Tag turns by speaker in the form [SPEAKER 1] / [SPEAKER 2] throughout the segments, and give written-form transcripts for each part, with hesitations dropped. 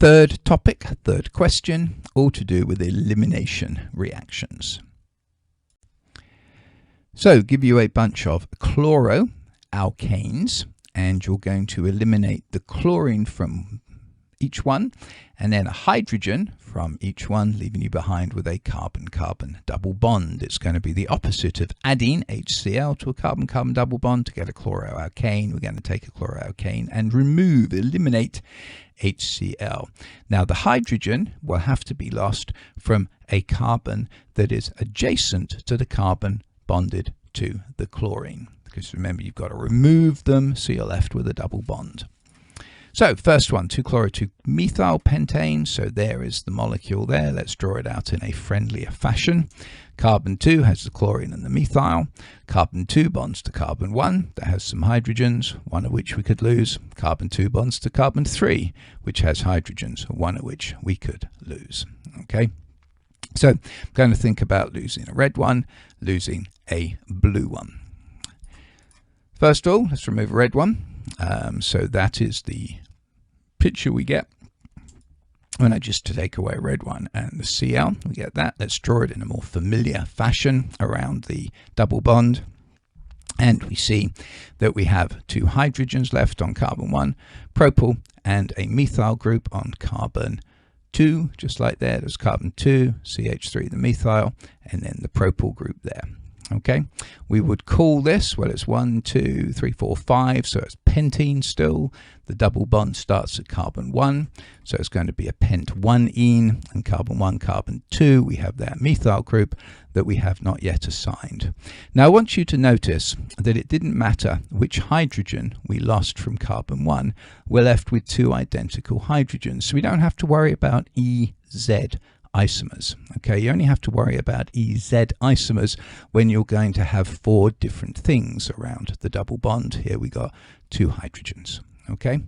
[SPEAKER 1] Third topic, third question, all to do with elimination reactions. So give you a bunch of chloroalkanes, and you're going to eliminate the chlorine from each one and then a hydrogen from each one, leaving you behind with a carbon-carbon double bond. It's going to be the opposite of adding HCl to a carbon-carbon double bond. To get a chloroalkane, we're going to take a chloroalkane and eliminate HCl. Now the hydrogen will have to be lost from a carbon that is adjacent to the carbon bonded to the chlorine, because remember, you've got to remove them, so you're left with a double bond. So first one, 2-chloro-2-methyl pentane. So there is the molecule there. Let's draw it out in a friendlier fashion. Carbon 2 has the chlorine and the methyl. Carbon 2 bonds to carbon 1. That has some hydrogens, one of which we could lose. Carbon 2 bonds to carbon 3, which has hydrogens, one of which we could lose. Okay. So I'm going to think about losing a red one, losing a blue one. First of all, let's remove a red one. So that is the picture we get when I just take away a red one and the Cl. We get that. Let's draw it in a more familiar fashion around the double bond. And we see that we have two hydrogens left on carbon 1, propyl, and a methyl group on carbon 2, just like there. There's carbon 2, CH3, the methyl, and then the propyl group there. Okay, we would call this, well, it's 1, 2, 3, 4, 5, so it's pentene still. The double bond starts at carbon 1, so it's going to be a pent-1-ene, and carbon 1, carbon 2, we have that methyl group that we have not yet assigned. Now I want you to notice that it didn't matter which hydrogen we lost from carbon 1, we're left with two identical hydrogens, so we don't have to worry about EZ isomers. Okay, you only have to worry about EZ isomers when you're going to have four different things around the double bond. Here we got two hydrogens. Okay,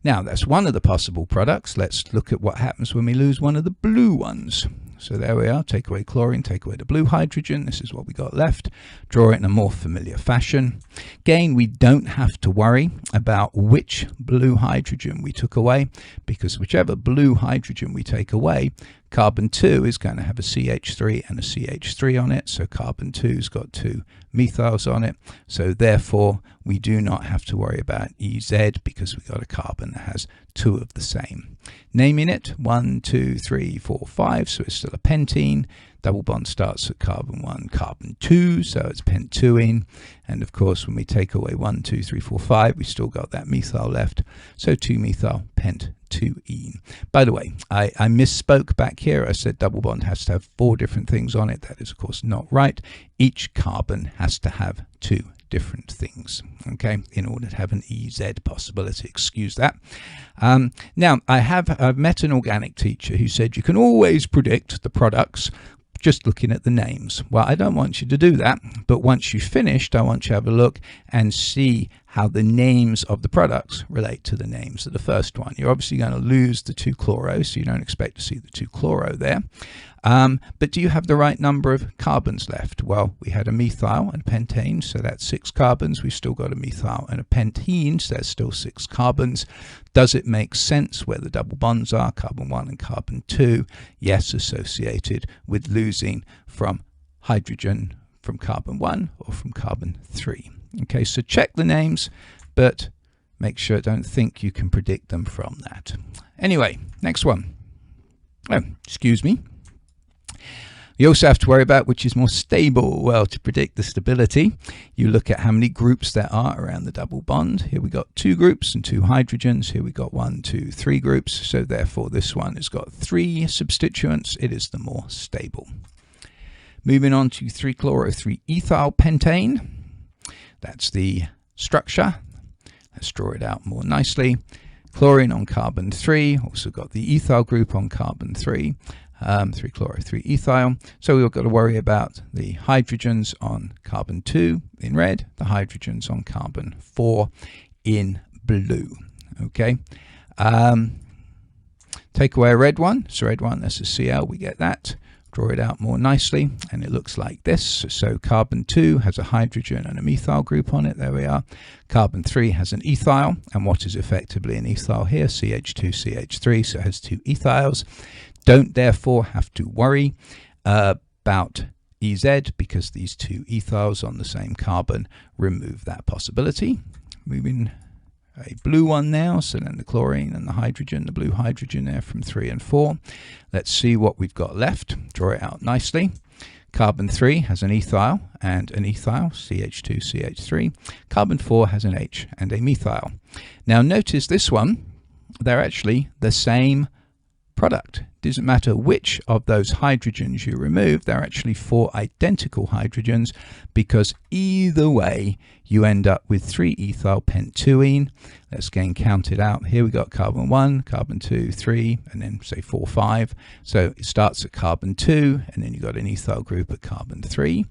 [SPEAKER 1] now that's one of the possible products. Let's look at what happens when we lose one of the blue ones. So there we are, take away chlorine, take away the blue hydrogen. This is what we got left. Draw it in a more familiar fashion. Again, we don't have to worry about which blue hydrogen we took away, because whichever blue hydrogen we take away, carbon 2 is going to have a CH3 and a CH3 on it. So carbon 2's got two methyls on it. So therefore, we do not have to worry about EZ because we've got a carbon that has two of the same. Naming it 1, 2, 3, 4, 5. So it's still a pentene. Double bond starts at carbon 1, carbon 2, so it's pent-2-ene. And of course, when we take away 1, 2, 3, 4, 5, we still got that methyl left. So 2-methyl pent-2-ene. By the way, I misspoke back here. I said double bond has to have four different things on it. That is, of course, not right. Each carbon has to have two different things, okay, in order to have an EZ possibility. Excuse that. Now, I've met an organic teacher who said you can always predict the products just looking at the names. Well, I don't want you to do that, but once you've finished, I want you to have a look and see how the names of the products relate to the names of the first one. You're obviously going to lose the 2-chloro, so you don't expect to see the 2-chloro there. But do you have the right number of carbons left? Well, we had a methyl and a pentane, so that's 6 carbons. We've still got a methyl and a pentene, so there's still 6 carbons. Does it make sense where the double bonds are, carbon 1 and carbon 2? Yes, associated with losing from hydrogen from carbon 1 or from carbon 3. Okay, so check the names, but make sure, don't think you can predict them from that. Anyway, next one. Oh, excuse me. You also have to worry about which is more stable. Well, to predict the stability, you look at how many groups there are around the double bond. Here we got 2 groups and 2 hydrogens. Here we got 1, 2, 3 groups. So therefore, this one has got 3 substituents. It is the more stable. Moving on to 3-chloro-3-ethyl pentane. That's the structure. Let's draw it out more nicely. Chlorine on carbon 3. Also got the ethyl group on carbon 3. 3-chloro-3-ethyl. So we've got to worry about the hydrogens on carbon 2 in red, the hydrogens on carbon 4 in blue. Okay. Take away a red one. So red one, that's a Cl, we get that. draw it out more nicely, and it looks like this. So carbon 2 has a hydrogen and a methyl group on it. There we are. Carbon 3 has an ethyl, and what is effectively an ethyl here? CH2CH3, so it has 2 ethyls. Don't therefore have to worry about EZ, because these 2 ethyls on the same carbon remove that possibility. Moving a blue one now, so then the chlorine and the hydrogen, the blue hydrogen there from 3 and 4. Let's see what we've got left. Draw it out nicely. Carbon 3 has an ethyl and an ethyl, CH2CH3. Carbon 4 has an H and a methyl. Now notice this one, they're actually the same product. Doesn't matter which of those hydrogens you remove, they're actually 4 identical hydrogens, because either way you end up with 3 ethyl pent-2ene. Let's again count it out. Here we got carbon 1, carbon 2, 3, and then say 4, 5. So it starts at carbon 2, and then you got an ethyl group at carbon 3.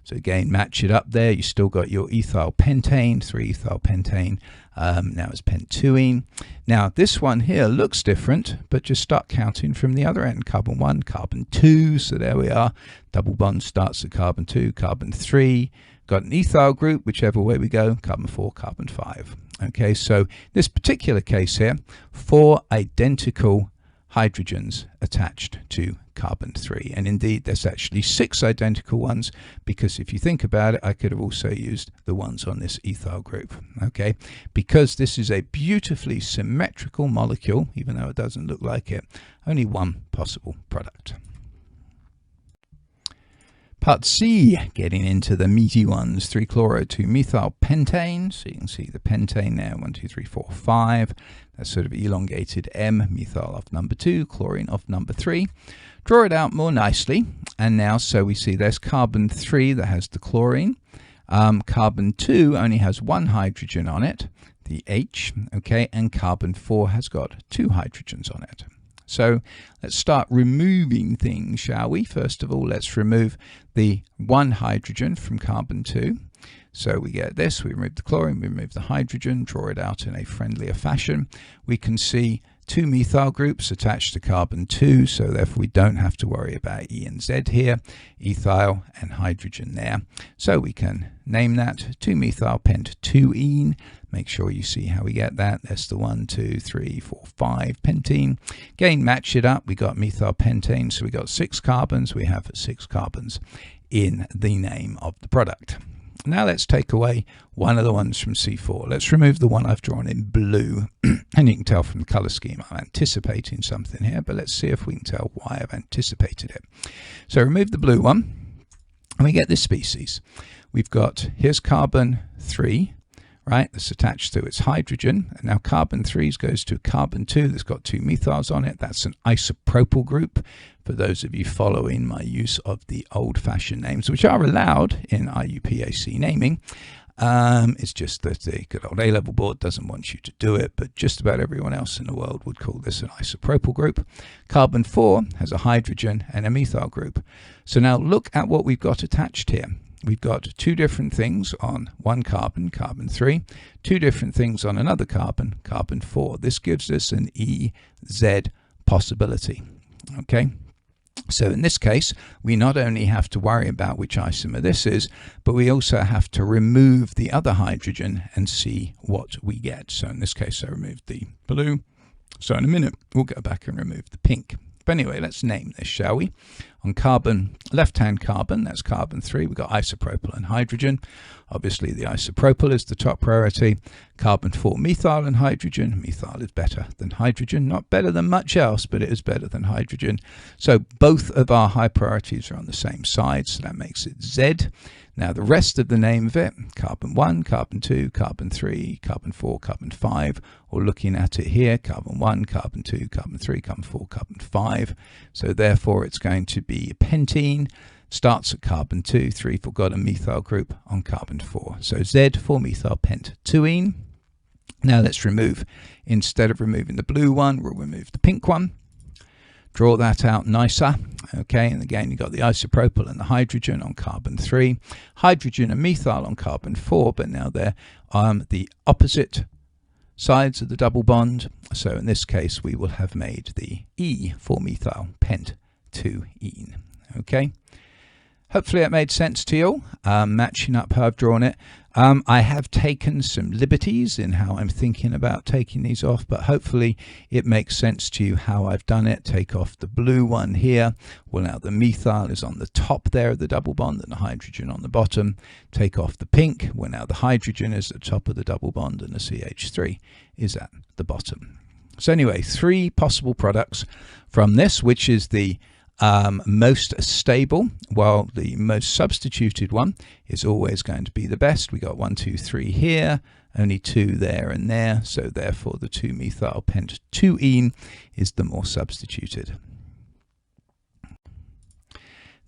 [SPEAKER 1] So again, match it up there. You still got your ethyl pentane, 3 ethyl pentane. Now it's pent-2ene. Now this one here looks different, but just start counting from the other end. Carbon 1, carbon 2. So there we are. Double bond starts at carbon 2, carbon 3. Got an ethyl group, whichever way we go. Carbon 4, carbon 5. Okay, so this particular case here, 4 identical hydrogens attached to carbon 3, and indeed there's actually 6 identical ones, because if you think about it, I could have also used the ones on this ethyl group. Okay, because this is a beautifully symmetrical molecule, even though it doesn't look like it, only one possible product. Part C, getting into the meaty ones. 3-chloro 2-methyl pentane. So you can see the pentane there, 1, 2, 3, 4, 5. That's sort of elongated M, methyl of number 2, chlorine of number 3. Draw it out more nicely. And now, so we see there's carbon 3 that has the chlorine. Carbon 2 only has 1 hydrogen on it, the H, okay, and carbon 4 has got 2 hydrogens on it. So let's start removing things, shall we? First of all, let's remove the 1 hydrogen from carbon 2. So we get this, we remove the chlorine, we remove the hydrogen, draw it out in a friendlier fashion. We can see 2 methyl groups attached to carbon 2, so therefore we don't have to worry about E and Z here, ethyl and hydrogen there. So we can name that 2-methyl pent-2ene. Make sure you see how we get that. That's the 1, 2, 3, 4, 5 pentene. Again, match it up. We got methyl pentane, so we got 6 carbons. We have 6 carbons in the name of the product. Now let's take away one of the ones from C4. Let's remove the one I've drawn in blue. And you can tell from the color scheme I'm anticipating something here, but let's see if we can tell why I've anticipated it. So remove the blue one, and we get this species. We've got, here's carbon 3, right, that's attached to its hydrogen, and now carbon 3 goes to carbon 2 that's got 2 methyls on it. That's an isopropyl group, for those of you following my use of the old-fashioned names, which are allowed in IUPAC naming. It's just that the good old A-level board doesn't want you to do it, but just about everyone else in the world would call this an isopropyl group. Carbon 4 has a hydrogen and a methyl group. So now look at what we've got attached here. We've got 2 different things on one carbon, carbon 3, 2 different things on another carbon, carbon 4. This gives us an EZ possibility. Okay, so in this case, we not only have to worry about which isomer this is, but we also have to remove the other hydrogen and see what we get. So in this case, I removed the blue. So in a minute, we'll go back and remove the pink. But anyway, let's name this, shall we? On carbon, left-hand carbon, that's carbon 3, we've got isopropyl and hydrogen. Obviously, the isopropyl is the top priority. Carbon 4, methyl and hydrogen. Methyl is better than hydrogen. Not better than much else, but it is better than hydrogen. So both of our high priorities are on the same side, so that makes it Z. Now, the rest of the name of it, carbon 1, carbon 2, carbon 3, carbon 4, carbon 5, or looking at it here, carbon 1, carbon 2, carbon 3, carbon 4, carbon 5. So therefore, it's going to be pentene, starts at carbon 2, 3, forgot a methyl group on carbon 4. So Z for methyl pent-2ene. Now let's remove, instead of removing the blue one, we'll remove the pink one. Draw that out nicer, okay, and again you've got the isopropyl and the hydrogen on carbon 3, hydrogen and methyl on carbon 4, but now they're the opposite sides of the double bond, so in this case we will have made the E for methyl pent-2ene, Okay. Hopefully that made sense to you all, matching up how I've drawn it. I have taken some liberties in how I'm thinking about taking these off, but hopefully it makes sense to you how I've done it. Take off the blue one here. Well, now the methyl is on the top there of the double bond and the hydrogen on the bottom. Take off the pink. Well, now the hydrogen is at the top of the double bond and the CH3 is at the bottom. So anyway, 3 possible products from this, which is the most stable, while the most substituted one is always going to be the best. We got 1, 2, 3 here, only 2 there and there, so therefore the 2-methyl pent 2-ene is the more substituted.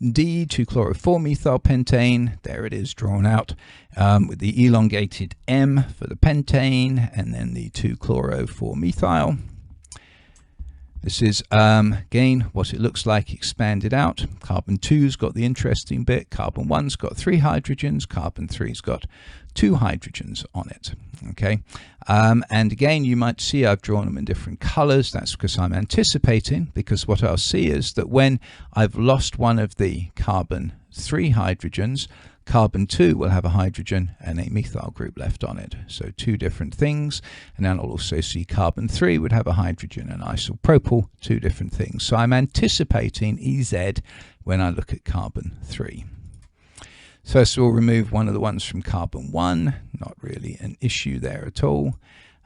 [SPEAKER 1] D, 2-chloro-4-methyl pentane, there it is drawn out with the elongated M for the pentane and then the 2-chloro-4-methyl. This is, again, what it looks like expanded out. Carbon 2's got the interesting bit. Carbon 1's got 3 hydrogens. Carbon 3's got 2 hydrogens on it. Okay, and again, you might see I've drawn them in different colors. That's because I'm anticipating, because what I'll see is that when I've lost one of the carbon 3 hydrogens, carbon 2 will have a hydrogen and a methyl group left on it. So 2 different things. And then I'll also see carbon 3 would have a hydrogen and isopropyl, 2 different things. So I'm anticipating EZ when I look at carbon 3. First we'll remove one of the ones from carbon 1. Not really an issue there at all.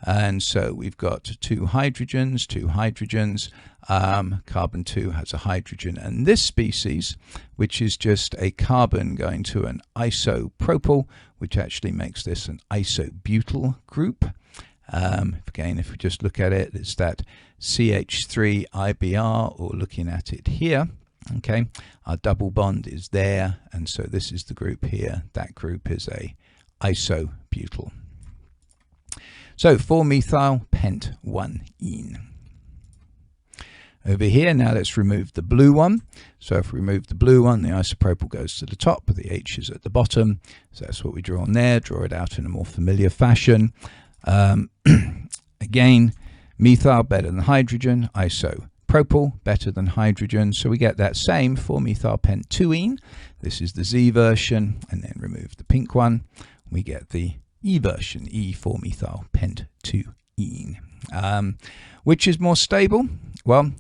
[SPEAKER 1] And so we've got 2 hydrogens, 2 hydrogens. Carbon 2 has a hydrogen, and this species, which is just a carbon going to an isopropyl, which actually makes this an isobutyl group. Again, if we just look at it, it's that CH3 IBR, or looking at it here. Okay, our double bond is there, and so this is the group here. That group is a isobutyl. So 4-methyl pent 1-ene. Over here, now let's remove the blue one. So if we remove the blue one, the isopropyl goes to the top, but the H is at the bottom. So that's what we draw on there. Draw it out in a more familiar fashion. Again, methyl better than hydrogen, isopropyl better than hydrogen. So we get that same 4-methyl pent 2-ene. This is the Z version, and then remove the pink one. We get the E version, E4-methyl pent 2-ene. Which is more stable? Well,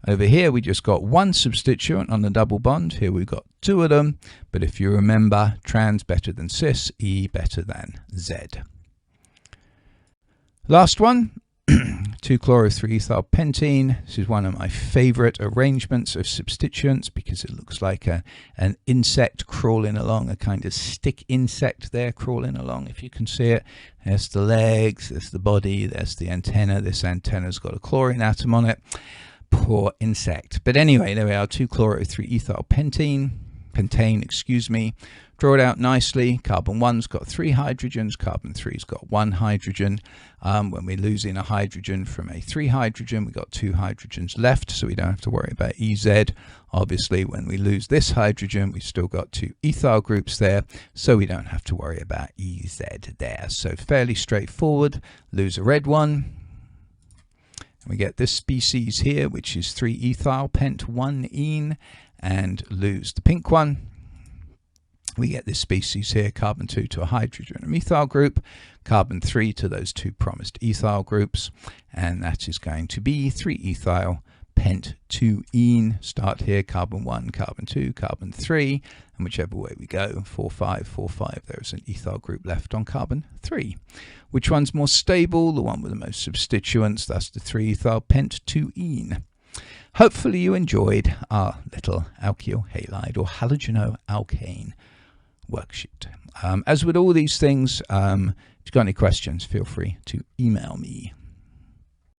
[SPEAKER 1] over here we just got 1 substituent on the double bond. Here we've got 2 of them. But if you remember, trans better than cis, E better than Z. Last one, 2-chloro-3-ethyl pentene. This is one of my favorite arrangements of substituents because it looks like an insect crawling along, a kind of stick insect there crawling along, if you can see it. There's the legs, there's the body, there's the antenna. This antenna's got a chlorine atom on it. Poor insect. But anyway, there we are, 2-chloro-3-ethyl pentane, excuse me. Draw it out nicely. Carbon 1's got 3 hydrogens. Carbon 3's got 1 hydrogen. When we're losing a hydrogen from a 3 hydrogen, we've got 2 hydrogens left, so we don't have to worry about EZ. Obviously, when we lose this hydrogen, we've still got 2 ethyl groups there, so we don't have to worry about EZ there. So fairly straightforward. Lose a red one. We get this species here, which is 3-ethyl pent 1-ene, and lose the pink one. We get this species here, carbon 2 to a hydrogen and a methyl group, carbon 3 to those 2 promised ethyl groups, and that is going to be 3-ethyl pent 2-ene. Start here, carbon 1, carbon 2, carbon 3, and whichever way we go, 4, 5, 4, 5, there's an ethyl group left on carbon 3. Which one's more stable? The one with the most substituents, that's the 3-ethyl pent 2-ene. Hopefully you enjoyed our little alkyl halide or halogenoalkane worksheet. As with all these things, if you've got any questions, feel free to email me.